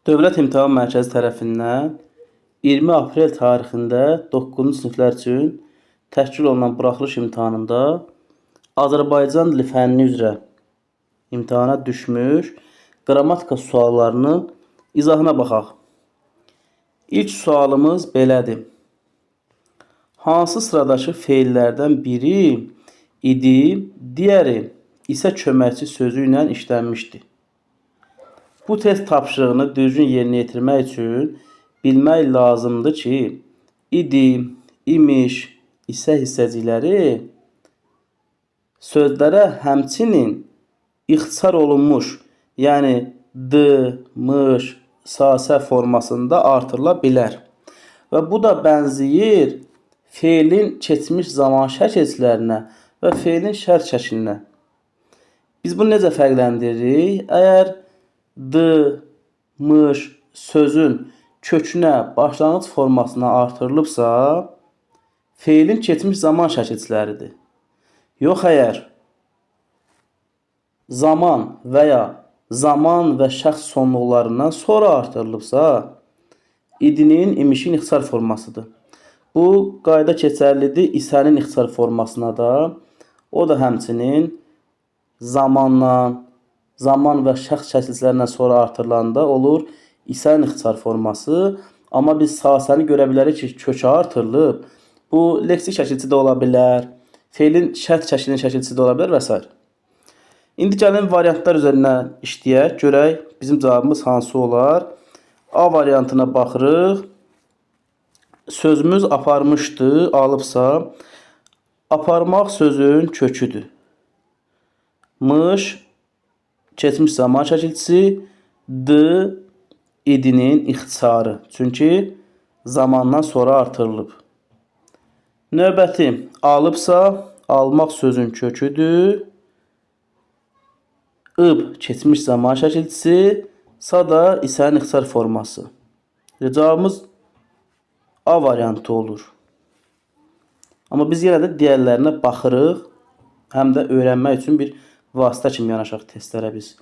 Dövlət İmtahan Mərkəzi tərəfindən 20 aprel tarixində 9-cu siniflər üçün təşkil olunan buraxılış imtahanında Azərbaycan dili fənni üzrə imtahana düşmüş qrammatika suallarının izahına baxaq. İlk sualımız belədir. Hansı sıradakı feillərdən biri idi, digəri isə köməkçi sözü ilə işlənmişdir? Bu test tapşırığını düzgün yerinə yetirmək üçün bilmək lazımdır ki, idi, imiş, isə hissəcikləri sözlərə həmçinin ixtisar olunmuş, yəni d, mış, sasə formasında artırıla bilər. Və bu da bənzəyir feilin keçmiş zaman şəkillərinə və feilin şərt şəklinə. Biz bunu necə fərqləndiririk? Əgər d, mış sözün kökünə, başlanğıc formasına artırılıbsa, feilin keçmiş zaman şəkilçiləridir. Yox, əgər zaman və ya zaman və şəxs sonluqlarından sonra artırılıbsa, idinin, imişin ixtisar formasıdır. Bu qayda keçərlidir isənin ixtisar formasına da. O da həmçinin zamanla, zaman və şəxs şəkilçilərindən sonra artırılanda olur isənin ixtisar forması. Amma biz sasəni görə bilərik ki, kökə artırılıb. Bu leksik şəkilçi də ola bilər, feilin şərt şəklinin şəkilçisi də ola bilər və s. İndi gəlin variantlar üzərindən işləyək, görək bizim cavabımız hansı olar. A variantına baxırıq. Sözümüz aparmışdı, alıbsa, aparmaq sözün köküdür. Mış, keçmiş zaman şəkilçisi, d, idinin ixtisarı. Çünki zamandan sonra artırılıb. Növbəti, alıbsa, almaq sözün köküdür. ıb, keçmiş zaman şəkilçisi, sa da isənin ixtisar forması. Cavabımız A variantı olur. Amma biz yenə də digərlərinə baxırıq. Həm də öyrənmək üçün bir vasitə kimi yanaşaq testlərə biz.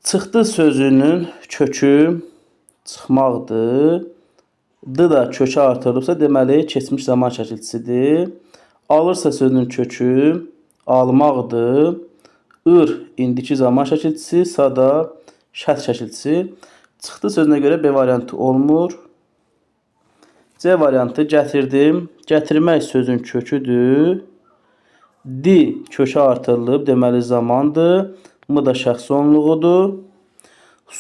Çıxdı sözünün kökü çıxmaqdır. D da kökə artırılıbsa, deməli keçmiş zaman şəkilçisidir. Alırsa sözünün kökü almaqdır. Ir indiki zaman şəkilçisi, sa da şərt şəkilçisi. Çıxdı sözünə görə B variantı olmur. C variantı gətirdim. Gətirmək sözün köküdür. D kökə artırılıb, deməli zamandır. M da şəxs sonluğudur.